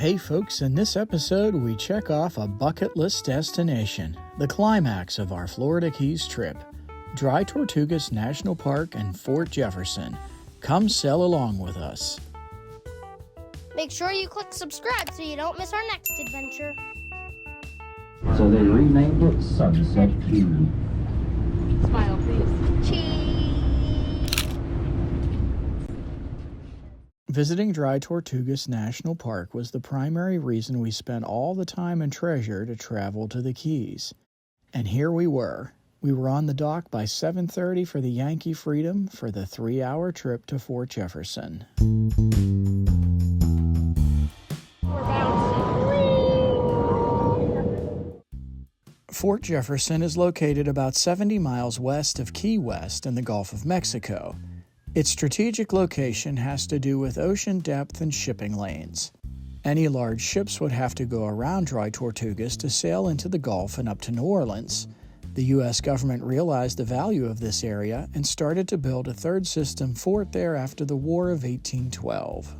Hey folks, in this episode we check off a bucket list destination, the climax of our Florida Keys trip, Dry Tortugas National Park and Fort Jefferson. Come sail along with us. Make sure you click subscribe so you don't miss our next adventure. So they renamed it Sunset Key. Smile, please. Cheese. Visiting Dry Tortugas National Park was the primary reason we spent all the time and treasure to travel to the Keys. And here we were. We were on the dock by 7:30 for the Yankee Freedom for the 3-hour trip to Fort Jefferson. Fort Jefferson is located about 70 miles west of Key West in the Gulf of Mexico. Its strategic location has to do with ocean depth and shipping lanes. Any large ships would have to go around Dry Tortugas to sail into the Gulf and up to New Orleans. The U.S. government realized the value of this area and started to build a third system fort there after the War of 1812.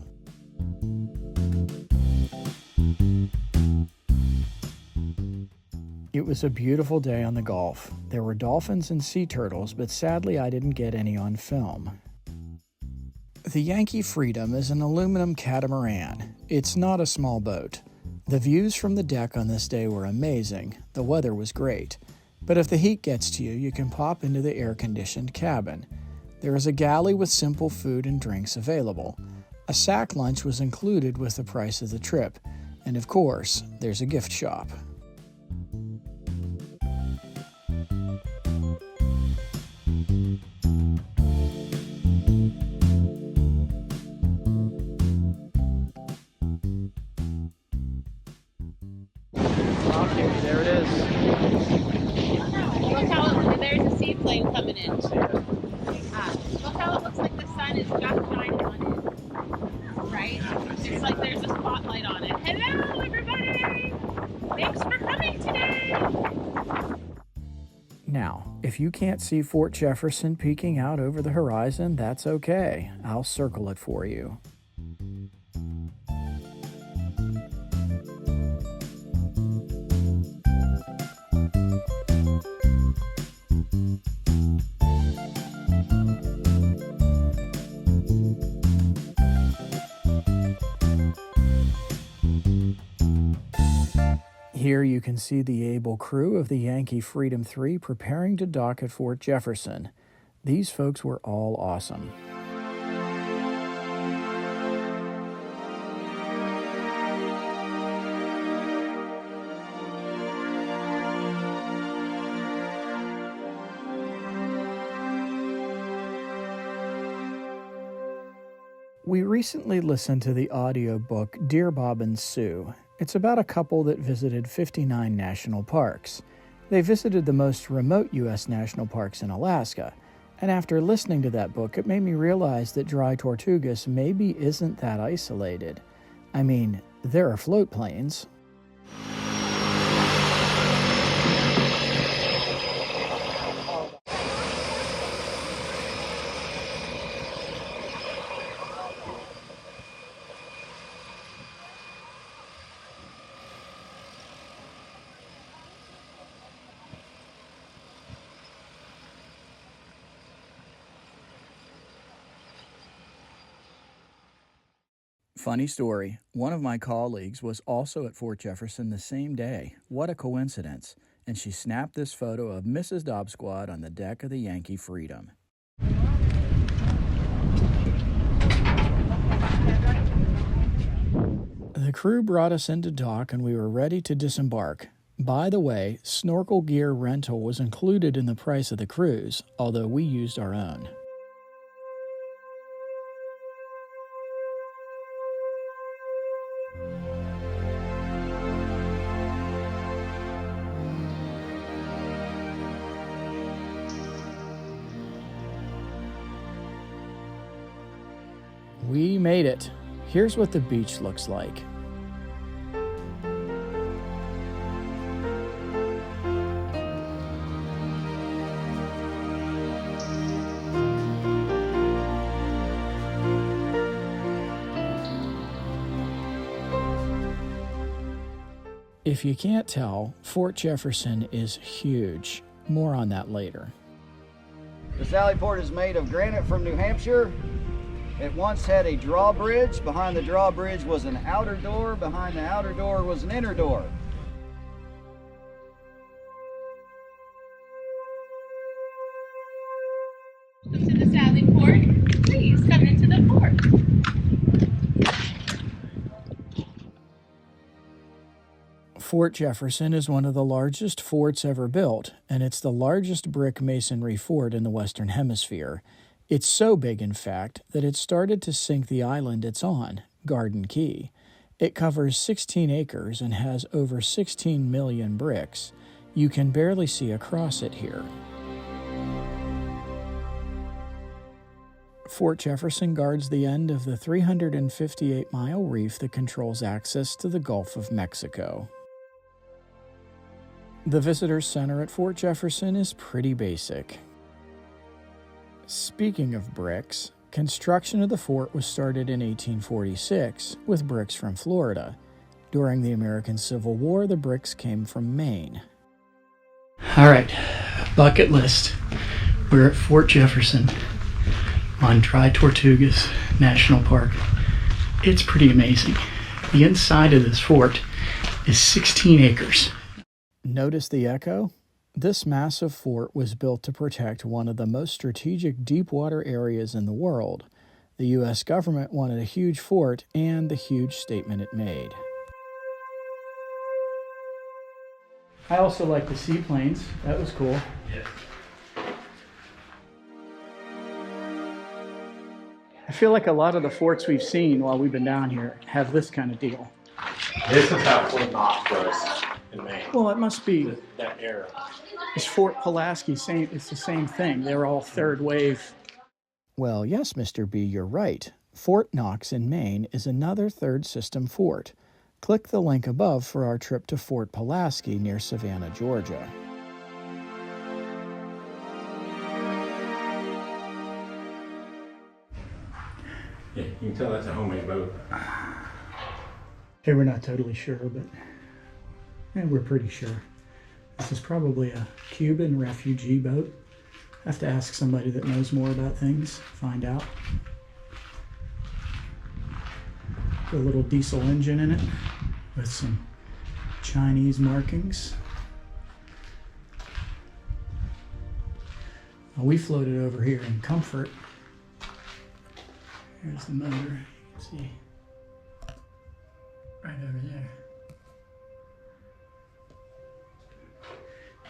It was a beautiful day on the Gulf. There were dolphins and sea turtles, but sadly I didn't get any on film. The Yankee Freedom is an aluminum catamaran. It's not a small boat. The views from the deck on this day were amazing. The weather was great. But if the heat gets to you, you can pop into the air-conditioned cabin. There is a galley with simple food and drinks available. A sack lunch was included with the price of the trip. And of course, there's a gift shop. Okay, there it is. Look how there's a seaplane coming in. Look how it looks like the sun is just shining on it. Right? It's like there's a spotlight on it. Hello, everybody! Thanks for coming today! Now, if you can't see Fort Jefferson peeking out over the horizon, that's okay. I'll circle it for you. Here you can see the able crew of the Yankee Freedom 3 preparing to dock at Fort Jefferson. These folks were all awesome. We recently listened to the audiobook Dear Bob and Sue. It's about a couple that visited 59 national parks. They visited the most remote U.S. national parks in Alaska, and after listening to that book, it made me realize that Dry Tortugas maybe isn't that isolated. I mean, there are float planes. Funny story, one of my colleagues was also at Fort Jefferson the same day. What a coincidence. And she snapped this photo of Mrs. DaubSquad on the deck of the Yankee Freedom. The crew brought us into dock and we were ready to disembark. By the way, snorkel gear rental was included in the price of the cruise, although we used our own. We made it. Here's what the beach looks like. If you can't tell, Fort Jefferson is huge. More on that later. The Sally Port is made of granite from New Hampshire. It once had a drawbridge. Behind the drawbridge was an outer door. Behind the outer door was an inner door. Welcome to the Sally Port. Please come into the port. Fort Jefferson is one of the largest forts ever built, and it's the largest brick masonry fort in the Western Hemisphere. It's so big, in fact, that it started to sink the island it's on, Garden Key. It covers 16 acres and has over 16 million bricks. You can barely see across it here. Fort Jefferson guards the end of the 358-mile reef that controls access to the Gulf of Mexico. The Visitors Center at Fort Jefferson is pretty basic. Speaking of bricks, construction of the fort was started in 1846 with bricks from Florida. During the American Civil War, the bricks came from Maine. All right, bucket list. We're at Fort Jefferson on Dry Tortugas National Park. It's pretty amazing. The inside of this fort is 16 acres. Notice the echo? This massive fort was built to protect one of the most strategic deep water areas in the world. The U.S. government wanted a huge fort and the huge statement it made. I also like the Seaplanes. That was cool. Yes. I feel like a lot of the forts we've seen while we've been down here have this kind of deal. This is how Fort Knox was in Maine. Well, it must be. That era. Is Fort Pulaski same? It's the same thing. They're all third wave. Well, yes, Mr. B, you're right. Fort Knox in Maine is another third system fort. Click the link above for our trip to Fort Pulaski near Savannah, Georgia. Yeah, you can tell that's a homemade boat. Okay, we're not totally sure, but we're pretty sure. This is probably a Cuban refugee boat. I have to ask somebody that knows more about things, find out. Put a little diesel engine in it with some Chinese markings. Well, we floated over here in comfort. Here's the motor, you can see right over there.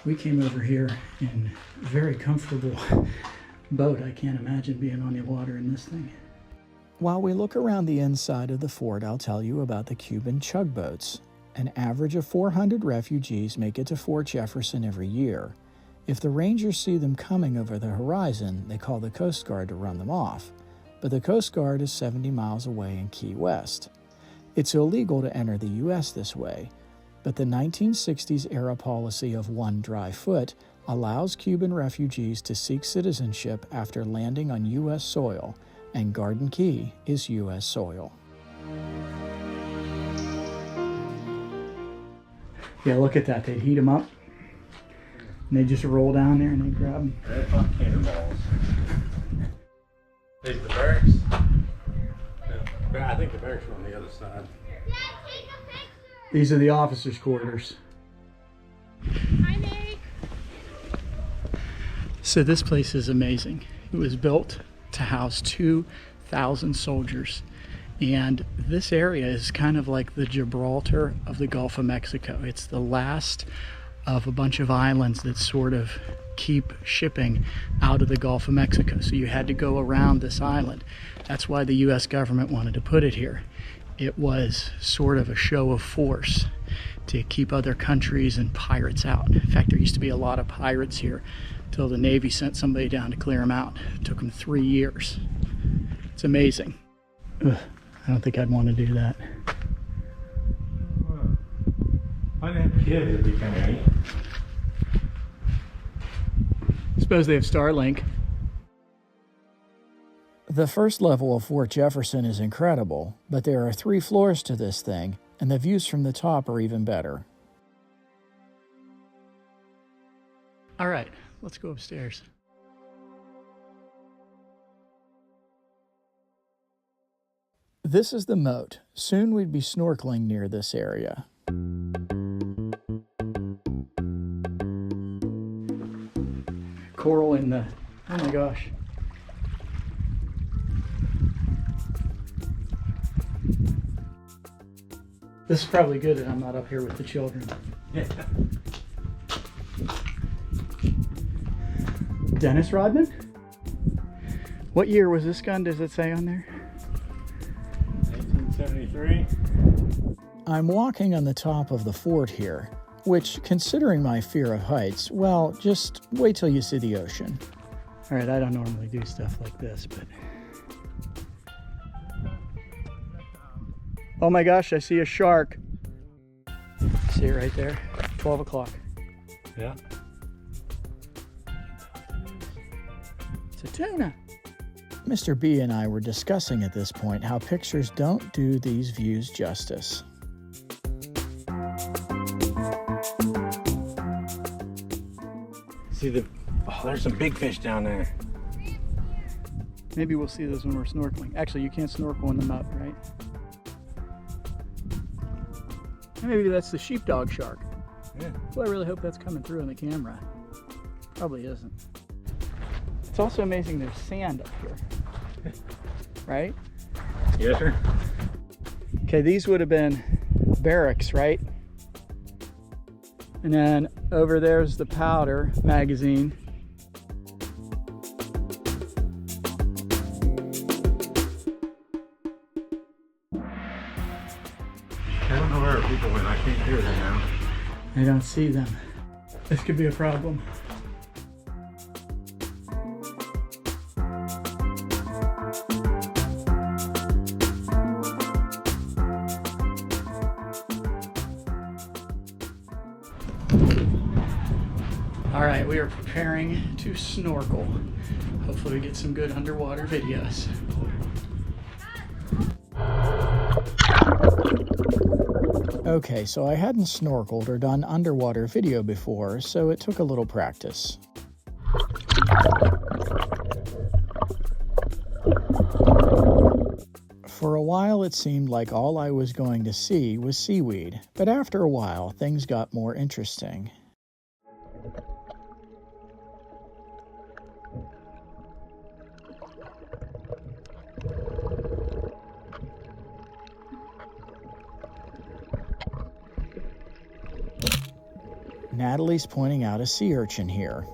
We came over here in a very comfortable boat. I can't imagine being on the water in this thing. While we look around the inside of the fort, I'll tell you about the Cuban chug boats. An average of 400 refugees make it to Fort Jefferson every year. If the Rangers see them coming over the horizon, they call the Coast Guard to run them off. But the Coast Guard is 70 miles away in Key West. It's illegal to enter the U.S. this way, but the 1960s-era policy of one dry foot allows Cuban refugees to seek citizenship after landing on U.S. soil, and Garden Key is U.S. soil. Yeah, look at that. They'd heat them up, and they just roll down there and they grab them. Red hot cannonballs. These are the barracks. Yeah. I think the barracks are on the other side. These are the officers' quarters. Hi, Nate. So this place is amazing. It was built to house 2,000 soldiers. And this area is kind of like the Gibraltar of the Gulf of Mexico. It's the last of a bunch of islands that sort of keep shipping out of the Gulf of Mexico. So you had to go around this island. That's why the U.S. government wanted to put it here. It was sort of a show of force to keep other countries and pirates out. In fact, there used to be a lot of pirates here till the Navy sent somebody down to clear them out. It took them 3 years. It's amazing. Ugh, I don't think I'd want to do that. I didn't have kids that become any. Suppose they have Starlink. The first level of Fort Jefferson is incredible, but there are 3 floors to this thing, and the views from the top are even better. All right, let's go upstairs. This is the moat. Soon we'd be snorkeling near this area. Coral in the, oh my gosh. This is probably good that I'm not up here with the children. Yeah. Dennis Rodman? What year was this gun? Does it say on there? 1873. I'm walking on the top of the fort here, which, considering my fear of heights, well, just wait till you see the ocean. All right, I don't normally do stuff like this, but... Oh my gosh, I see a shark. See it right there? 12 o'clock. Yeah. It's a tuna. Mr. B and I were discussing at this point how pictures don't do these views justice. See the, oh, there's some big fish down there. Maybe we'll see those when we're snorkeling. Actually, you can't snorkel in the moat, right? Maybe that's the sheepdog shark. Yeah. Well, I really hope that's coming through on the camera. Probably isn't. It's also amazing there's sand up here. Right? Yes, sir. Okay, these would have been barracks, right? And then over there's the powder magazine. I don't know where people went. I can't hear them now. I don't see them. This could be a problem. All right, we are preparing to snorkel. Hopefully we get some good underwater videos. Okay, so I hadn't snorkeled or done underwater video before, so it took a little practice. For a while it seemed like all I was going to see was seaweed, but after a while things got more interesting. Natalie's pointing out a sea urchin here.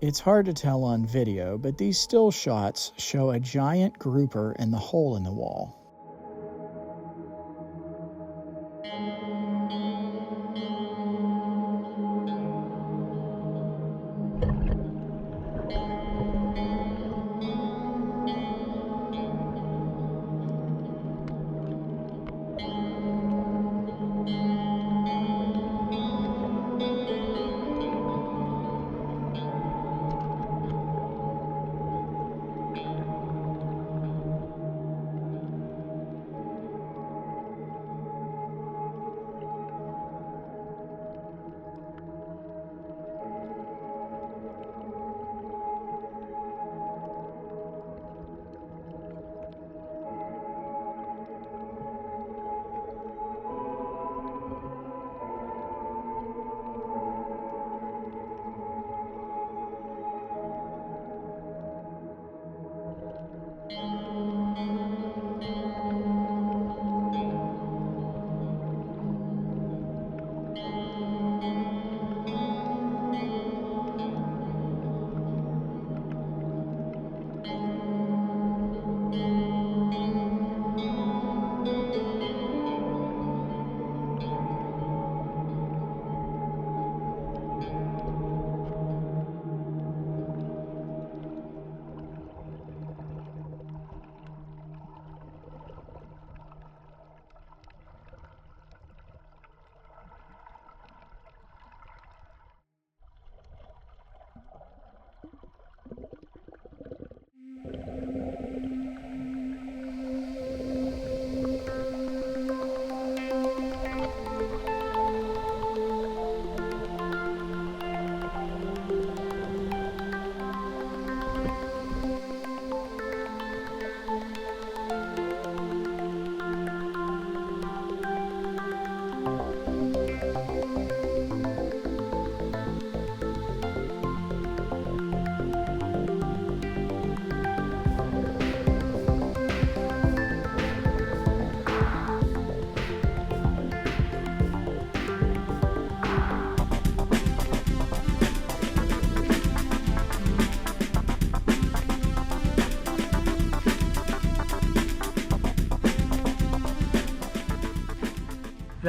It's hard to tell on video, but these still shots show a giant grouper in the hole in the wall.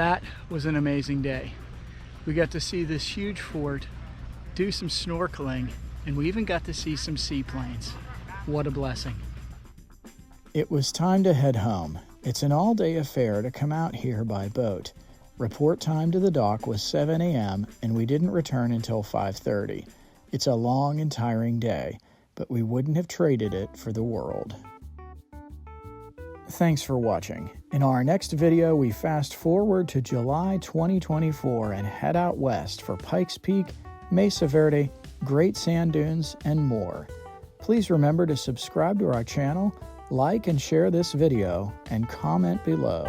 That was an amazing day. We got to see this huge fort, do some snorkeling, and we even got to see some seaplanes. What a blessing. It was time to head home. It's an all-day affair to come out here by boat. Report time to the dock was 7 a.m. and we didn't return until 5:30. It's a long and tiring day, but we wouldn't have traded it for the world. Thanks for watching. In our next video, we fast forward to July 2024 and head out west for Pikes Peak, Mesa Verde, Great Sand Dunes, and more. Please remember to subscribe to our channel, like and share this video, and comment below.